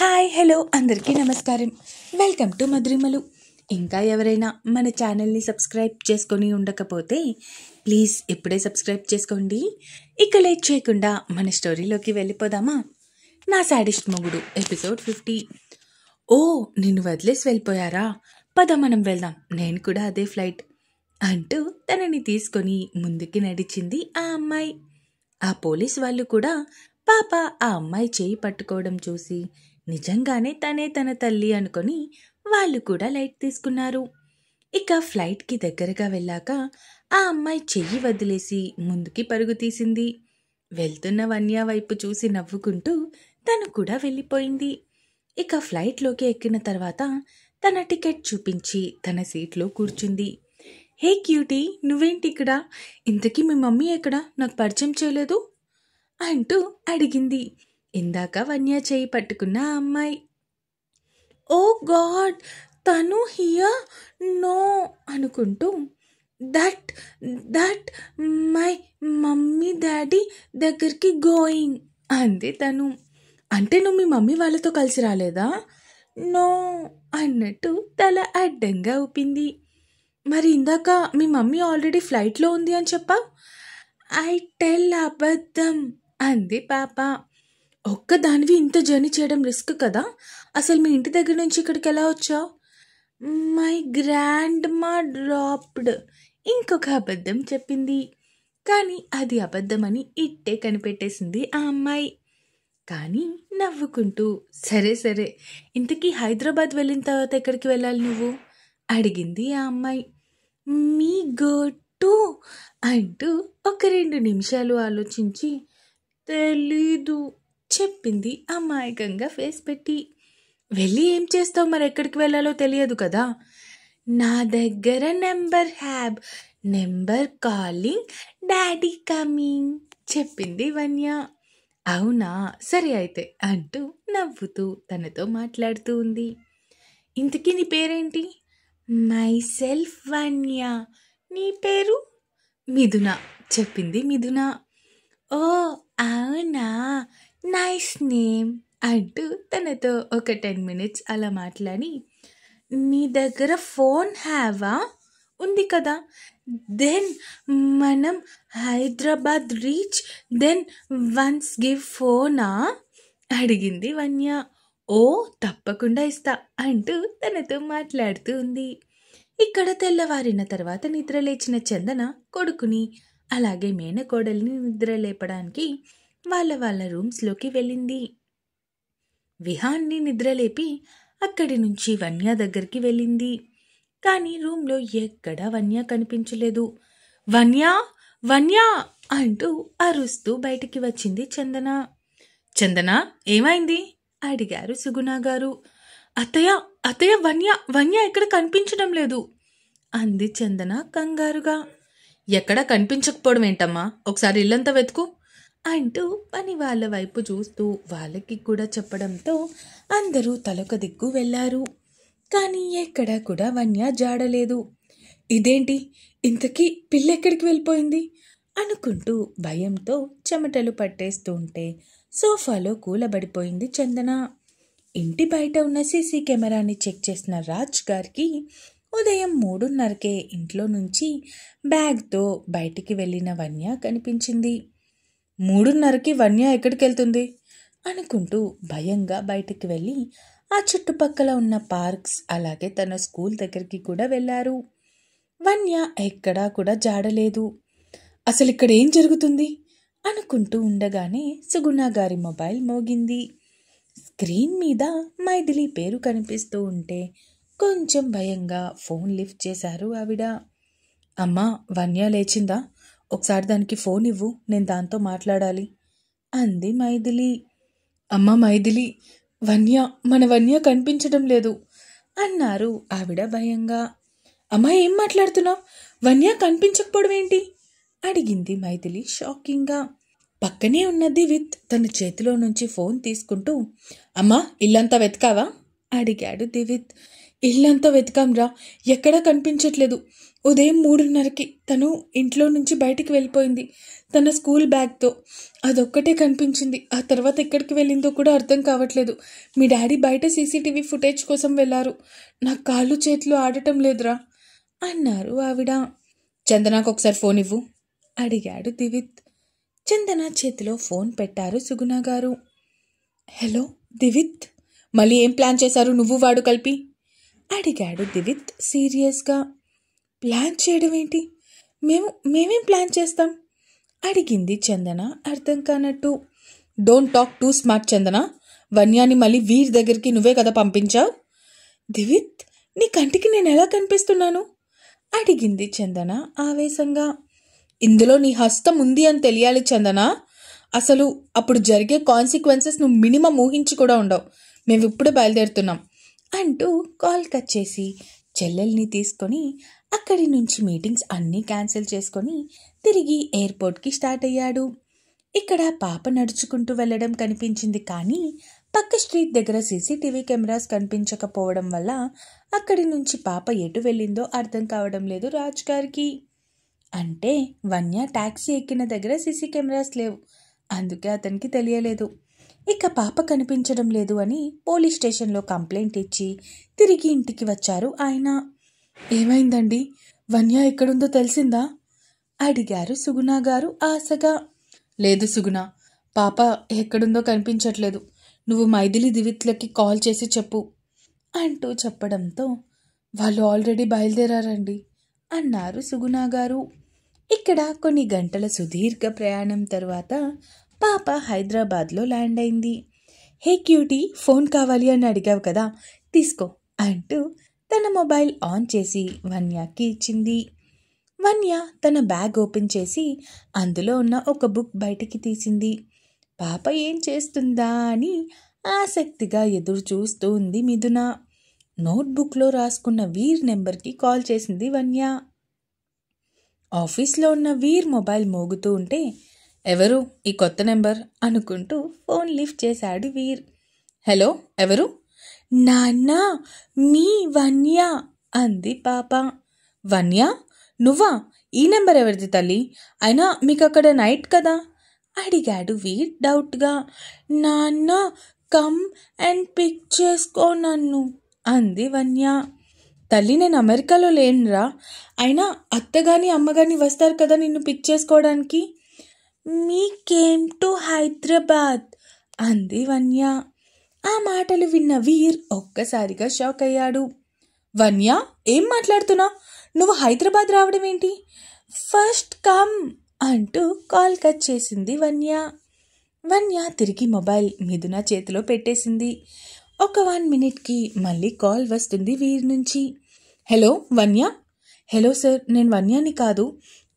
Hi hello అందరికీ నమస్కారం. Welcome to Madhurimalu. ఇంకా ఎవరైనా మన ఛానల్ని సబ్స్క్రైబ్ చేసుకొని ఉండకపోతే ప్లీజ్ ఇప్పుడే సబ్స్క్రైబ్ చేసుకోండి. ఇక లేట్ చేయకుండా మన స్టోరీలోకి వెళ్ళిపోదామా? నా సాడిస్ట్ మొగుడు ఎపిసోడ్ 50. ఓ, నిన్ను వదిలేసి వెళ్ళిపోయారా? పద మనం వెళ్దాం, నేను కూడా అదే ఫ్లైట్ అంటూ తనని తీసుకొని ముందుకి నడిచింది ఆ అమ్మాయి. ఆ పోలీస్ వాళ్ళు కూడా పాప ఆ అమ్మాయి చేయి పట్టుకోవడం చూసి నిజంగానే తనే తన తల్లి అనుకొని వాళ్ళు కూడా లైట్ తీసుకున్నారు. ఇక ఫ్లైట్కి దగ్గరగా వెళ్ళాక ఆ అమ్మాయి చెయ్యి వదిలేసి ముందుకి పరుగు తీసింది. వెళ్తున్న వన్య వైపు చూసి నవ్వుకుంటూ తను కూడా వెళ్ళిపోయింది. ఇక ఫ్లైట్లోకి ఎక్కిన తర్వాత తన టికెట్ చూపించి తన సీట్లో కూర్చుంది. హే క్యూటీ, నువ్వేంటి ఇక్కడ? ఇంతకీ మీ మమ్మీ ఎక్కడ? నాకు పరిచయం చేయలేదు అంటూ అడిగింది ఇందాక వన్య చేయి పట్టుకున్న ఆ అమ్మాయి. ఓ గాడ్, తను హియర్? నో అనుకుంటూ that that my mummy daddy దగ్గరికి గోయింగ్ అంది తను. అంటే నువ్వు మీ మమ్మీ వాళ్ళతో కలిసి రాలేదా? నో అన్నట్టు తల అడ్డంగా ఊపింది. మరి ఇందాక మీ మమ్మీ ఆల్రెడీ ఫ్లైట్లో ఉంది అని చెప్పావు. ఐ టెల్ అబద్ధం అంది పాప. ఒక్కదానివి ఇంత జర్నీ చేయడం రిస్క్ కదా. అసలు మీ ఇంటి దగ్గర నుంచి ఇక్కడికి ఎలా వచ్చావు? మై గ్రాండ్ మా డ్రాప్డ్. ఇంకొక అబద్ధం చెప్పింది. కానీ అది అబద్ధమని ఇట్టే కనిపెట్టేసింది ఆ అమ్మాయి. కానీ నవ్వుకుంటూ సరే సరే, ఇంతకీ హైదరాబాద్ వెళ్ళిన తర్వాత ఎక్కడికి వెళ్ళాలి నువ్వు అడిగింది ఆ అమ్మాయి. మీ గోటు అంటూ ఒక 2 నిమిషాలు ఆలోచించి తెలీదు చెప్పింది అమాయకంగా ఫేస్ పెట్టి. వెళ్ళి ఏం చేస్తావు? మరి ఎక్కడికి వెళ్ళాలో తెలియదు కదా. నా దగ్గర నెంబర్ కాలింగ్, డాడీ కమింగ్ చెప్పింది వన్య. అవునా, సరే అయితే అంటూ నవ్వుతూ తనతో మాట్లాడుతూ ఉంది. ఇంతకీ నీ పేరేంటి? మై సెల్ఫ్ వన్య. నీ పేరు? మిథున చెప్పింది మిథున. ఓ అవునా, నైస్ నేమ్ అంటూ తనతో ఒక 10 minutes అలా మాట్లాడి, నీ దగ్గర ఫోన్ హ్యావా? ఉంది కదా. దెన్ మనం Hyderabad reach then once give ఫోనా అడిగింది వన్య. ఓ తప్పకుండా ఇస్తా అంటూ తనతో మాట్లాడుతూ ఉంది. ఇక్కడ తెల్లవారిన తర్వాత నిద్ర లేచిన చందన కొడుకుని అలాగే మేనకోడల్ని నిద్ర లేపడానికి వాళ్ళ రూమ్స్లోకి వెళ్ళింది. విహాన్ని నిద్రలేపి అక్కడి నుంచి వన్య దగ్గరికి వెళ్ళింది. కానీ రూమ్లో ఎక్కడా వన్య కనిపించలేదు. వన్య వన్య అంటూ అరుస్తూ బయటికి వచ్చింది చందన. చందన, ఏమైంది అడిగారు సుగుణ గారు. అత్తయ్య వన్య ఎక్కడ కనిపించడం లేదు అంది చందన కంగారుగా. ఎక్కడ కనిపించకపోవడం ఏంటమ్మా? ఒకసారి ఇల్లంతా వెతుకు అంటూ పని వాళ్ళ వైపు చూస్తూ వాళ్ళకి కూడా చెప్పడంతో అందరూ తలొక దిక్కు వెళ్ళారు. కానీ ఎక్కడా కూడా వన్య జాడలేదు. ఇదేంటి, ఇంతకీ పిల్ల ఎక్కడికి వెళ్ళిపోయింది అనుకుంటూ భయంతో చెమటలు పట్టేస్తూ ఉంటే సోఫాలో కూలబడిపోయింది చందన. ఇంటి బయట ఉన్న సీసీ కెమెరాని చెక్ చేసిన రాజ్ గారికి ఉదయం 3:30కే ఇంట్లో నుంచి బ్యాగ్తో బయటికి వెళ్ళిన వన్య కనిపించింది. 3:30కి వన్య ఎక్కడికి వెళ్తుంది అనుకుంటూ భయంగా బయటికి వెళ్ళి ఆ చుట్టుపక్కల ఉన్న పార్క్స్ అలాగే తన స్కూల్ దగ్గరికి కూడా వెళ్ళారు. వన్య ఎక్కడా కూడా జాడలేదు. అసలు ఇక్కడ ఏం జరుగుతుంది అనుకుంటూ ఉండగానే సుగుణ గారి మొబైల్ మోగింది. స్క్రీన్ మీద మైథిలి పేరు కనిపిస్తూ ఉంటే కొంచెం భయంగా ఫోన్ లిఫ్ట్ చేశారు ఆవిడ. అమ్మా, వన్య లేచిందా? ఒకసారి దానికి ఫోన్ ఇవ్వు, నేను దాంతో మాట్లాడాలి అంది మైథిలి. అమ్మా మైథిలి, మన వన్య కనిపించడం లేదు అన్నారు ఆవిడ భయంగా. అమ్మా, ఏం మాట్లాడుతున్నావు? వన్య కనిపించకపోవడం ఏంటి అడిగింది మైథిలి షాకింగ్గా. పక్కనే ఉన్న దివిత్ తన చేతిలో నుంచి ఫోన్ తీసుకుంటూ, అమ్మా ఇల్లంతా వెతకావా అడిగాడు దివిత్. ఇల్లంతా వెతికాంరా, ఎక్కడా కనిపించట్లేదు. ఉదయం 3:30కి తను ఇంట్లో నుంచి బయటికి వెళ్ళిపోయింది తన స్కూల్ బ్యాగ్తో. అదొక్కటే కనిపించింది. ఆ తర్వాత ఎక్కడికి వెళ్ళిందో కూడా అర్థం కావట్లేదు. మీ డాడీ బయట సీసీటీవీ ఫుటేజ్ కోసం వెళ్ళారు. నా కాళ్ళు చేతులు ఆడటం లేదురా అన్నారు ఆవిడ. చందనాకు ఒకసారి ఫోన్ ఇవ్వు అడిగాడు దివిత్. చందన చేతిలో ఫోన్ పెట్టారు సుగుణ గారు. హలో దివిత్, మళ్ళీ ఏం ప్లాన్ చేశారు నువ్వు వాడు కలిపి అడిగాడు దివిత్ సీరియస్గా. ప్లాన్ చేయడం ఏంటి? మేమేం ప్లాన్ చేస్తాం అడిగింది చందన అర్థం కానట్టు. డోంట్ టాక్ టూ స్మార్ట్ చందన. వన్యాని మళ్ళీ వీర్ దగ్గరికి నువ్వే కదా పంపించావు. దివిత్, నీ కంటికి నేను ఎలా కనిపిస్తున్నాను అడిగింది చందన ఆవేశంగా. ఇందులో నీ హస్తం ఉంది అని తెలియాలి చందన. అసలు అప్పుడు జరిగే కాన్సిక్వెన్సెస్ నువ్వు మినిమం ఊహించి కూడా ఉండవు. మేము ఇప్పుడే బయలుదేరుతున్నాం అంటూ కాల్ కట్ చేసి చెల్లెల్ని తీసుకొని అక్కడి నుంచి మీటింగ్స్ అన్నీ క్యాన్సిల్ చేసుకొని తిరిగి ఎయిర్పోర్ట్కి స్టార్ట్ అయ్యాడు. ఇక్కడ పాప నడుచుకుంటూ వెళ్ళడం కనిపించింది, కానీ పక్క స్ట్రీట్ దగ్గర సీసీటీవీ కెమెరాస్ కనిపించకపోవడం వల్ల అక్కడి నుంచి పాప ఎటు వెళ్ళిందో అర్థం కావడం లేదు రాజ్ గారికి. అంటే వన్య ట్యాక్సీ ఎక్కిన దగ్గర సీసీ కెమెరాస్ లేవు, అందుకే అతనికి తెలియలేదు. ఇక పాప కనిపించడం లేదు అని పోలీస్ స్టేషన్లో కంప్లైంట్ ఇచ్చి తిరిగి ఇంటికి వచ్చారు ఆయన. ఏమైందండి, వన్య ఎక్కడుందో తెలిసిందా అడిగారు సుగుణ గారు ఆశగా. లేదు సుగుణ, పాప ఎక్కడుందో కనిపించట్లేదు. నువ్వు మైథిలి దివిత్లకి కాల్ చేసి చెప్పు అంటూ చెప్పడంతో వాళ్ళు ఆల్రెడీ బయలుదేరారండి అన్నారు సుగుణ గారు. ఇక్కడ కొన్ని గంటల సుదీర్ఘ ప్రయాణం తర్వాత పాప హైదరాబాద్లో ల్యాండ్ అయింది. హే క్యూటీ, ఫోన్ కావాలి అని అడిగావు కదా, తీసుకో అంటూ తన మొబైల్ ఆన్ చేసి వన్యకి ఇచ్చింది. వన్య తన బ్యాగ్ ఓపెన్ చేసి అందులో ఉన్న ఒక బుక్ బయటికి తీసింది. పాప ఏం చేస్తుందా అని ఆసక్తిగా ఎదురు చూస్తూ ఉంది మిథున. నోట్బుక్లో రాసుకున్న వీర్ నెంబర్కి కాల్ చేసింది వన్య. ఆఫీస్లో ఉన్న వీర్ మొబైల్ మోగుతూ ఉంటే, ఎవరు ఈ కొత్త నెంబర్ అనుకుంటూ ఫోన్ లిఫ్ట్ చేశాడు వీర్. హలో, ఎవరు? నాన్న, మీ వన్య అంది పాప. వన్య, నువ్వా? ఈ నెంబర్ ఎవరిది తల్లి? అయినా మీకు అక్కడ నైట్ కదా అడిగాడు వీర్ డౌట్గా. నాన్న, కమ్ అండ్ పిక్ చేసుకో నన్ను అంది వన్య. తల్లి, నేను అమెరికాలో లేనురా. అయినా అత్తగాని అమ్మగాని వస్తారు కదా నిన్ను పిక్ చేసుకోవడానికి. మీ కేమ్ టు హైదరాబాద్ అంది వన్య. ఆ మాటలు విన్న వీర్ ఒక్కసారిగా షాక్ అయ్యాడు. వన్య, ఏం మాట్లాడుతున్నా? నువ్వు హైదరాబాద్ రావడం ఏంటి? ఫస్ట్ కమ్ అంటూ కాల్ కట్ చేసింది వన్య. వన్య తిరిగి మొబైల్ మిథున చేతిలో పెట్టేసింది. ఒక 1 minute మళ్ళీ కాల్ వస్తుంది వీర్ నుంచి. హలో వన్య. హలో సార్, నేను వన్యాని కాదు,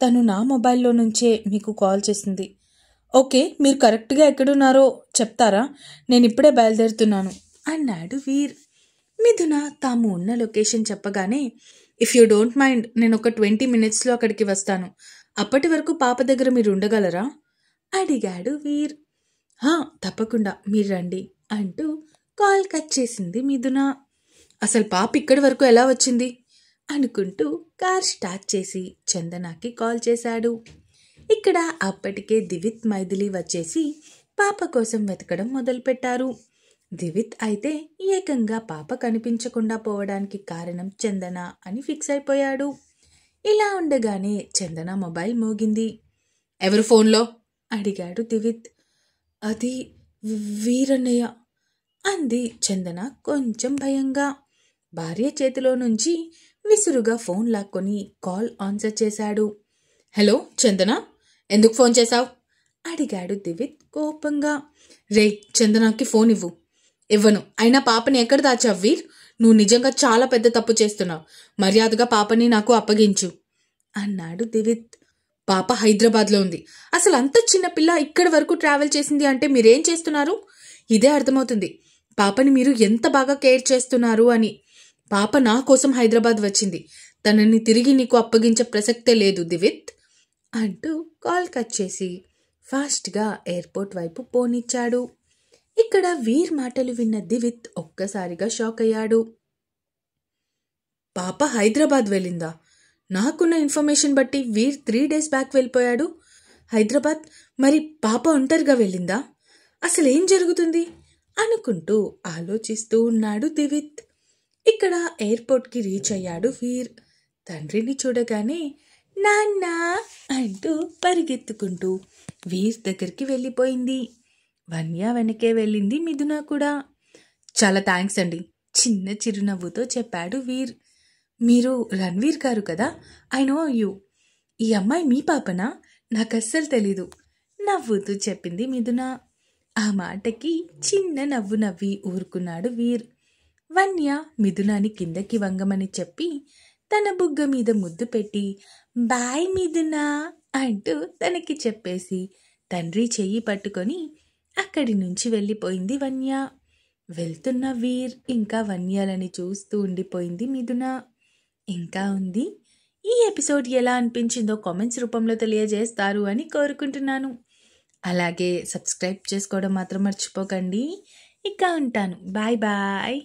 తను నా మొబైల్లో నుంచే మీకు కాల్ చేసింది. ఓకే, మీరు కరెక్ట్గా ఎక్కడున్నారో చెప్తారా? నేను ఇప్పుడే బయలుదేరుతున్నాను అన్నాడు వీర్. మిథున తాము ఉన్న లొకేషన్ చెప్పగానే, ఇఫ్ యూ డోంట్ మైండ్, నేను ఒక 20 minutesలో అక్కడికి వస్తాను. అప్పటి వరకు పాప దగ్గర మీరు ఉండగలరా అడిగాడు వీర్. తప్పకుండా, మీరు రండి అంటూ కాల్ కట్ చేసింది మిథున. అసలు పాప ఇక్కడి వరకు ఎలా వచ్చింది అనుకుంటూ కార్ స్టార్ట్ చేసి చందనాకి కాల్ చేశాడు. ఇక్కడ అప్పటికే దివిత్ మైథిలి వచ్చేసి పాప కోసం వెతకడం మొదలుపెట్టారు. దివిత్ అయితే ఏకంగా పాప కనిపించకుండా పోవడానికి కారణం చందన అని ఫిక్స్ అయిపోయాడు. ఇలా ఉండగానే చందన మొబైల్ మోగింది. ఎవరు ఫోన్లో అడిగాడు దివిత్. అది వీరన్నయ్య అంది చందన కొంచెం భయంగా. భార్య చేతిలో నుంచి విసురుగా ఫోన్ లాక్కొని కాల్ ఆన్సర్ చేశాడు. హలో చందన, ఎందుకు ఫోన్ చేశావు అడిగాడు దివిత్ కోపంగా. రే, చందనాకి ఫోన్ ఇవ్వు. ఇవ్వను. అయినా పాపని ఎక్కడ దాచావు వీర్? నువ్వు నిజంగా చాలా పెద్ద తప్పు చేస్తున్నావు. మర్యాదగా పాపని నాకు అప్పగించు అన్నాడు దివిత్. పాప హైదరాబాద్లో ఉంది. అసలు అంత చిన్న పిల్ల ఇక్కడి వరకు ట్రావెల్ చేసింది అంటే మీరేం చేస్తున్నారు? ఇదే అర్థమవుతుంది పాపని మీరు ఎంత బాగా కేర్ చేస్తున్నారు అని. పాప నా కోసం హైదరాబాద్ వచ్చింది. తనని తిరిగి నీకు అప్పగించే ప్రసక్తే లేదు దివిత్ అంటూ కాల్ కట్ చేసి ఫాస్ట్గా ఎయిర్పోర్ట్ వైపు పోనిచ్చాడు. ఇక్కడ వీర్ మాటలు విన్న దివిత్ ఒక్కసారిగా షాక్ అయ్యాడు. పాప హైదరాబాద్ వెళ్ళిందా? నాకున్న ఇన్ఫర్మేషన్ బట్టి వీర్ 3 days బ్యాక్ వెళ్ళిపోయాడు హైదరాబాద్. మరి పాప ఒంటరిగా వెళ్ళిందా? అసలేం జరుగుతుంది అనుకుంటూ ఆలోచిస్తూ ఉన్నాడు దివిత్. ఇక్కడ ఎయిర్పోర్ట్కి రీచ్ అయ్యాడు వీర్. తండ్రిని చూడగానే నాన్నా అంటూ పరిగెత్తుకుంటూ వీర్ దగ్గరికి వెళ్ళిపోయింది. వన్య వెనకే వెళ్ళింది మిథున కూడా. చాలా థ్యాంక్స్ అండి, చిన్న చిరునవ్వుతో చెప్పాడు వీర్. మీరు రణ్వీర్ గారు కదా? I know you. ఈ అమ్మాయి మీ పాపనా? నాకు అస్సలు తెలీదు నవ్వుతూ చెప్పింది మిథున. ఆ మాటకి చిన్న నవ్వు నవ్వి ఊరుకున్నాడు వీర్. వన్య మిథునాని కిందకి వంగమని చెప్పి తన బుగ్గ మీద ముద్దు పెట్టి బాయ్ మిథునా అంటూ తనకి చెప్పేసి తండ్రి చెయ్యి పట్టుకొని అక్కడి నుంచి వెళ్ళిపోయింది వన్య. వెళ్తున్న వీర్ ఇంకా వన్యాలని చూస్తూ ఉండిపోయింది మిథున. ఇంకా ఉంది. ఈ ఎపిసోడ్ ఎలా అనిపించిందో కామెంట్స్ రూపంలో తెలియజేస్తారు అని కోరుకుంటున్నాను. అలాగే సబ్స్క్రైబ్ చేసుకోవడం మాత్రం మర్చిపోకండి. ఇక ఉంటాను. Bye bye.